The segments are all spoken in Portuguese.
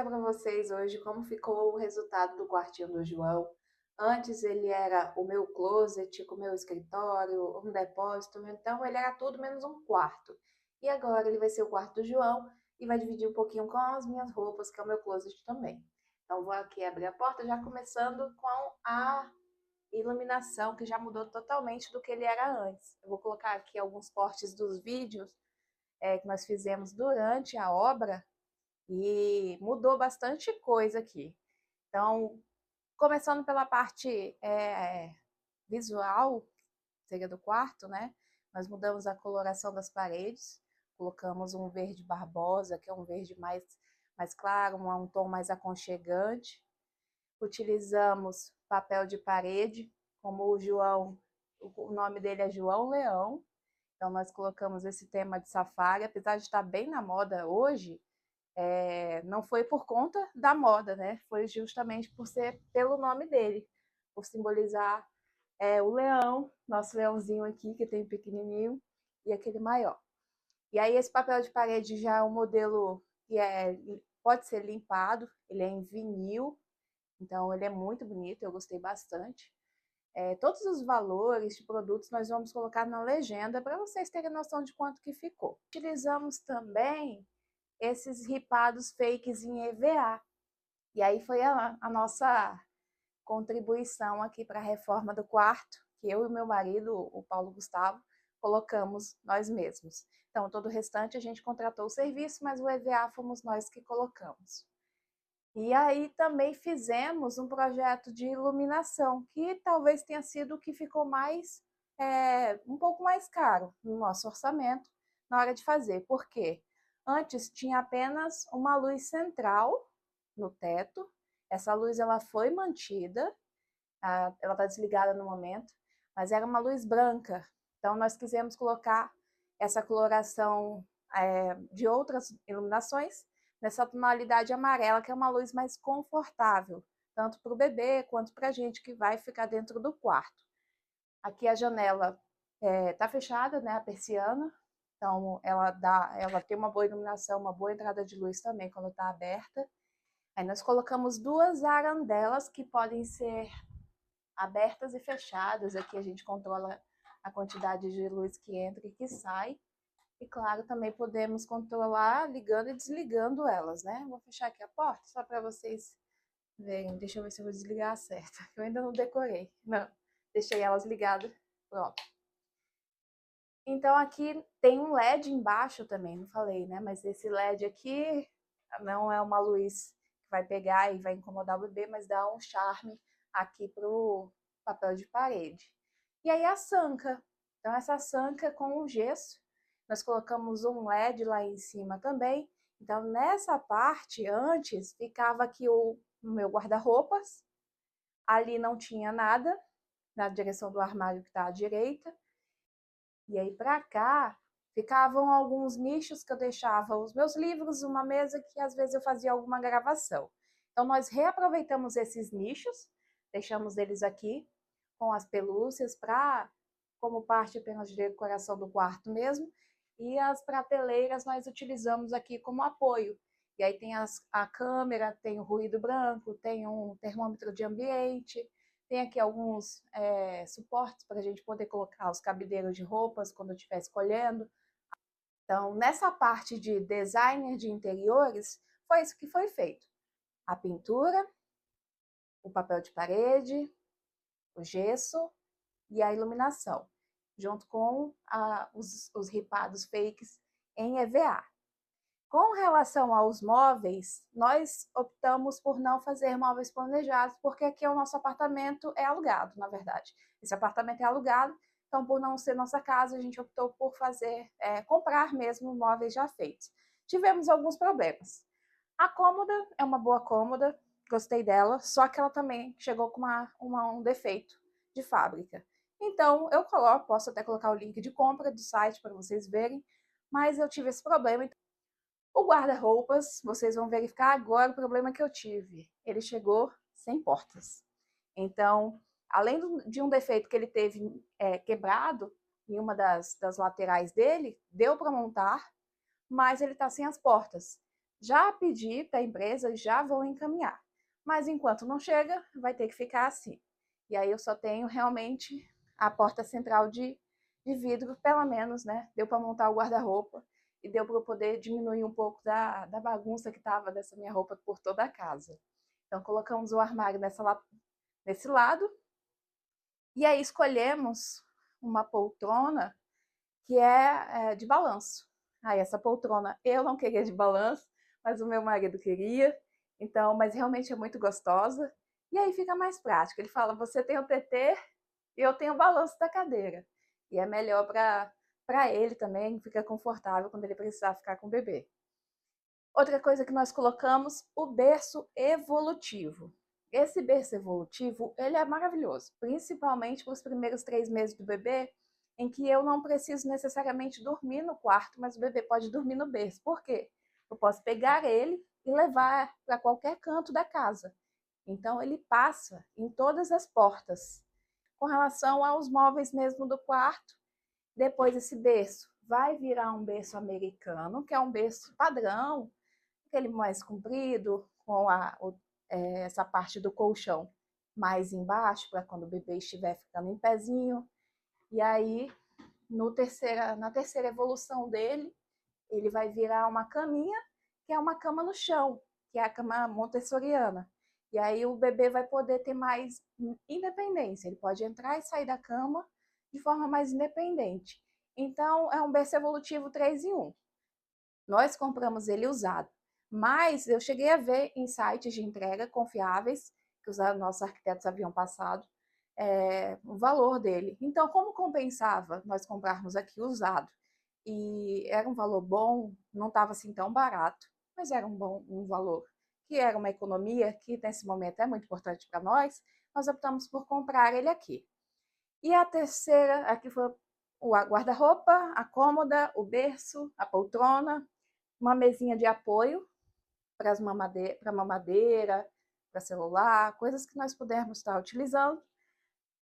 mostrar para vocês hoje como ficou o resultado do quartinho do João. Antes ele era o meu closet, com o meu escritório, um depósito, então ele era tudo menos um quarto. E agora ele vai ser o quarto do João e vai dividir um pouquinho com as minhas roupas, que é o meu closet também. Então vou aqui abrir a porta, já começando com a iluminação, que já mudou totalmente do que ele era antes. Eu vou colocar aqui alguns cortes dos vídeos que nós fizemos durante a obra, e mudou bastante coisa aqui. Então, começando pela parte visual, seria do quarto, né? Nós mudamos a coloração das paredes, colocamos um verde Barbosa, que é um verde mais claro, um tom mais aconchegante. Utilizamos papel de parede, como o João, o nome dele é João Leão, então nós colocamos esse tema de safari, apesar de estar bem na moda hoje, não foi por conta da moda, né? Foi justamente por ser pelo nome dele, por simbolizar o leão, nosso leãozinho aqui, que tem o pequenininho e aquele maior. E aí esse papel de parede já é um modelo que pode ser limpado, ele é em vinil, então ele é muito bonito, eu gostei bastante. Todos os valores de produtos nós vamos colocar na legenda para vocês terem noção de quanto que ficou. Utilizamos também esses ripados fakes em EVA. E aí foi a nossa contribuição aqui para a reforma do quarto, que eu e meu marido, o Paulo Gustavo, colocamos nós mesmos. Então, todo o restante a gente contratou o serviço, mas o EVA fomos nós que colocamos. E aí também fizemos um projeto de iluminação, que talvez tenha sido o que ficou um pouco mais caro no nosso orçamento na hora de fazer. Por quê? Antes tinha apenas uma luz central no teto. Essa luz ela foi mantida, ela está desligada no momento, mas era uma luz branca. Então nós quisemos colocar essa coloração de outras iluminações nessa tonalidade amarela, que é uma luz mais confortável, tanto para o bebê quanto para a gente que vai ficar dentro do quarto. Aqui a janela está fechada, né, a persiana, então ela tem uma boa iluminação, uma boa entrada de luz também quando está aberta. Aí nós colocamos duas arandelas que podem ser abertas e fechadas. Aqui a gente controla a quantidade de luz que entra e que sai. E claro, também podemos controlar ligando e desligando elas, né? Vou fechar aqui a porta só para vocês verem. Deixa eu ver se eu vou desligar a certa. Eu ainda não decorei. Não, deixei elas ligadas. Pronto. Então aqui tem um LED embaixo também, não falei, né? Mas esse LED aqui não é uma luz que vai pegar e vai incomodar o bebê, mas dá um charme aqui pro papel de parede. E aí a sanca. Então essa sanca com o gesso, nós colocamos um LED lá em cima também. Então nessa parte antes ficava aqui o meu guarda-roupas. Ali não tinha nada, na direção do armário que está à direita. E aí para cá ficavam alguns nichos que eu deixava os meus livros, uma mesa que às vezes eu fazia alguma gravação. Então nós reaproveitamos esses nichos, deixamos eles aqui com as pelúcias como parte apenas de decoração do quarto mesmo, e as prateleiras nós utilizamos aqui como apoio. E aí tem a câmera, tem o ruído branco, tem um termômetro de ambiente, tem aqui alguns suportes para a gente poder colocar os cabideiros de roupas quando eu estiver escolhendo. Então, nessa parte de designer de interiores, foi isso que foi feito. A pintura, o papel de parede, o gesso e a iluminação, junto com os ripados fakes em EVA. Com relação aos móveis, nós optamos por não fazer móveis planejados, porque aqui o nosso apartamento é alugado, na verdade. Esse apartamento é alugado, então por não ser nossa casa, a gente optou por comprar mesmo móveis já feitos. Tivemos alguns problemas. A cômoda é uma boa cômoda, gostei dela, só que ela também chegou com um defeito de fábrica. Então eu posso até colocar o link de compra do site para vocês verem, mas eu tive esse problema. O guarda-roupas, vocês vão verificar agora o problema que eu tive. Ele chegou sem portas. Então, além de um defeito que ele teve quebrado em uma das laterais dele, deu para montar, mas ele está sem as portas. Já pedi para a empresa e já vou encaminhar. Mas enquanto não chega, vai ter que ficar assim. E aí eu só tenho realmente a porta central de vidro, pelo menos, né? Deu para montar o guarda-roupa e deu para eu poder diminuir um pouco da bagunça que estava dessa minha roupa por toda a casa. Então colocamos o armário nesse lado e aí escolhemos uma poltrona que é de balanço. Aí essa poltrona eu não queria de balanço, mas o meu marido queria. Então, mas realmente é muito gostosa. E aí fica mais prático. Ele fala: você tem o TT e eu tenho o balanço da cadeira. E é melhor para ele também, fica confortável quando ele precisar ficar com o bebê. Outra coisa que nós colocamos, o berço evolutivo. Esse berço evolutivo, ele é maravilhoso, principalmente para os primeiros 3 meses do bebê, em que eu não preciso necessariamente dormir no quarto, mas o bebê pode dormir no berço. Por quê? Eu posso pegar ele e levar para qualquer canto da casa. Então, ele passa em todas as portas. Com relação aos móveis mesmo do quarto, depois esse berço vai virar um berço americano, que é um berço padrão, aquele mais comprido, com essa parte do colchão mais embaixo, para quando o bebê estiver ficando em pezinho. E aí, na terceira evolução dele, ele vai virar uma caminha, que é uma cama no chão, que é a cama montessoriana. E aí o bebê vai poder ter mais independência, ele pode entrar e sair da cama de forma mais independente. Então, é um berço evolutivo 3 em 1. Nós compramos ele usado, mas eu cheguei a ver em sites de entrega confiáveis, que os nossos arquitetos haviam passado, o valor dele. Então, como compensava nós comprarmos aqui usado? E era um valor bom, não estava assim tão barato, mas era um valor que era uma economia que nesse momento é muito importante para nós optamos por comprar ele aqui. E a terceira, aqui foi o guarda-roupa, a cômoda, o berço, a poltrona, uma mesinha de apoio para mamadeira, para celular, coisas que nós pudermos estar utilizando.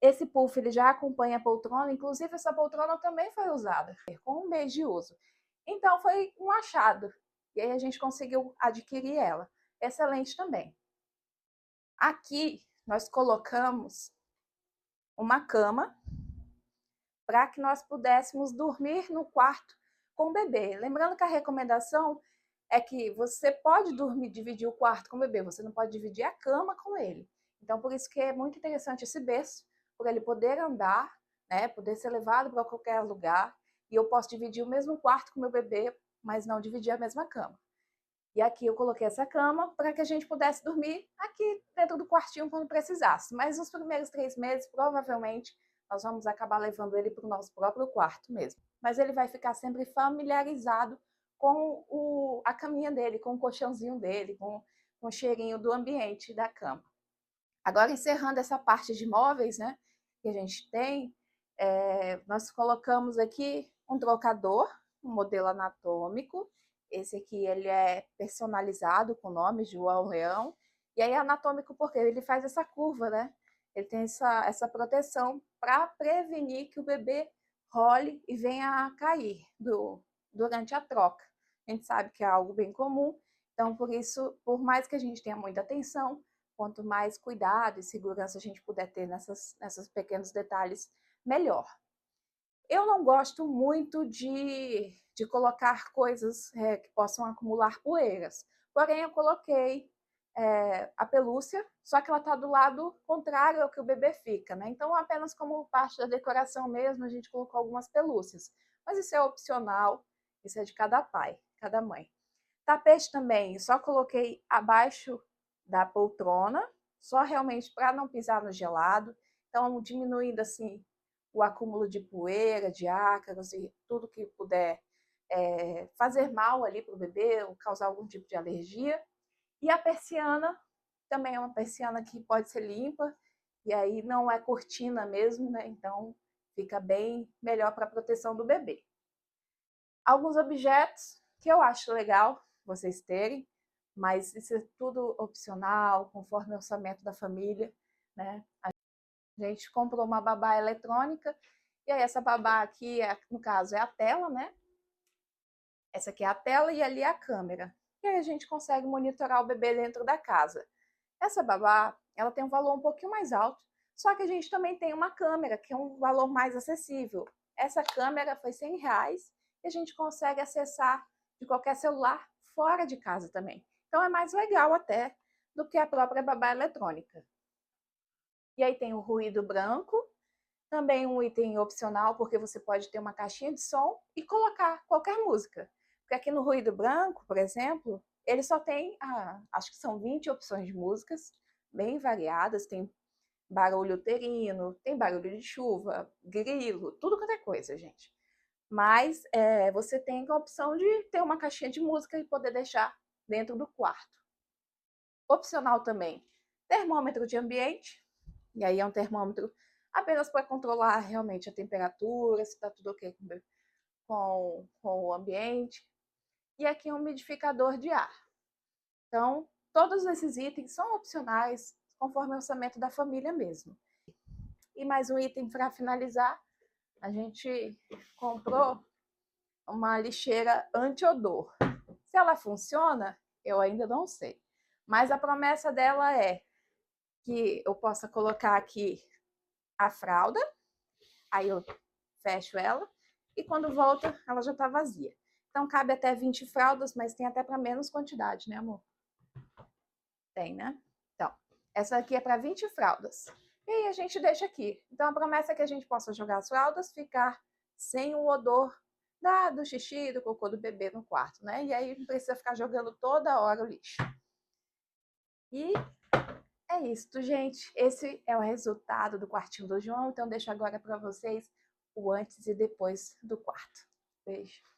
Esse puff ele já acompanha a poltrona, inclusive essa poltrona também foi usada com um mês de uso. Então foi um achado. E aí a gente conseguiu adquirir ela. Excelente também. Aqui nós colocamos uma cama para que nós pudéssemos dormir no quarto com o bebê. Lembrando que a recomendação é que você pode dormir, dividir o quarto com o bebê, você não pode dividir a cama com ele. Então, por isso que é muito interessante esse berço, por ele poder andar, né, poder ser levado para qualquer lugar, e eu posso dividir o mesmo quarto com o meu bebê, mas não dividir a mesma cama. E aqui eu coloquei essa cama para que a gente pudesse dormir aqui dentro do quartinho quando precisasse. Mas nos primeiros 3 meses, provavelmente, nós vamos acabar levando ele para o nosso próprio quarto mesmo. Mas ele vai ficar sempre familiarizado com a caminha dele, com o colchãozinho dele, com o cheirinho do ambiente da cama. Agora, encerrando essa parte de móveis, né, que a gente tem, nós colocamos aqui um trocador, um modelo anatômico. Esse aqui ele é personalizado com o nome João Leão. E aí é anatômico porque ele faz essa curva, né? Ele tem essa proteção para prevenir que o bebê role e venha a cair durante a troca. A gente sabe que é algo bem comum, então por isso, por mais que a gente tenha muita atenção, quanto mais cuidado e segurança a gente puder ter nessas pequenos detalhes, melhor. Eu não gosto muito de colocar coisas que possam acumular poeiras, porém eu coloquei a pelúcia, só que ela está do lado contrário ao que o bebê fica, né? Então, apenas como parte da decoração mesmo, a gente colocou algumas pelúcias. Mas isso é opcional, isso é de cada pai, cada mãe. Tapete também, só coloquei abaixo da poltrona, só realmente para não pisar no gelado. Então, diminuindo assim o acúmulo de poeira, de ácaros e tudo que puder fazer mal ali para o bebê ou causar algum tipo de alergia. E a persiana também é uma persiana que pode ser limpa, e aí não é cortina mesmo, né? Então fica bem melhor para a proteção do bebê. Alguns objetos que eu acho legal vocês terem, mas isso é tudo opcional, conforme o orçamento da família, né? A gente comprou uma babá eletrônica, e aí essa babá aqui, no caso, é a tela, né? Essa aqui é a tela e ali é a câmera. e aí a gente consegue monitorar o bebê dentro da casa. Essa babá, ela tem um valor um pouquinho mais alto, só que a gente também tem uma câmera, que é um valor mais acessível. Essa câmera foi R$ 100 e a gente consegue acessar de qualquer celular fora de casa também. Então é mais legal até do que a própria babá eletrônica. E aí tem o ruído branco, também um item opcional, porque você pode ter uma caixinha de som e colocar qualquer música. Porque aqui no ruído branco, por exemplo, ele só tem, acho que são 20 opções de músicas, bem variadas, tem barulho uterino, tem barulho de chuva, grilo, tudo quanto é coisa, gente. Mas você tem a opção de ter uma caixinha de música e poder deixar dentro do quarto. Opcional também, termômetro de ambiente, e aí é um termômetro apenas para controlar realmente a temperatura, se está tudo ok com o ambiente. E aqui um umidificador de ar. Então, todos esses itens são opcionais, conforme o orçamento da família mesmo. E mais um item para finalizar, a gente comprou uma lixeira anti-odor. Se ela funciona, eu ainda não sei. Mas a promessa dela é que eu possa colocar aqui a fralda, aí eu fecho ela e quando volta ela já tá vazia. Então cabe até 20 fraldas, mas tem até para menos quantidade, né, amor? Tem, né? Então, essa aqui é para 20 fraldas. E aí a gente deixa aqui. Então a promessa é que a gente possa jogar as fraldas, ficar sem o odor do xixi, do cocô do bebê no quarto, né? E aí não precisa ficar jogando toda hora o lixo. E é isso, gente. Esse é o resultado do quartinho do João. Então deixo agora para vocês o antes e depois do quarto. Beijo.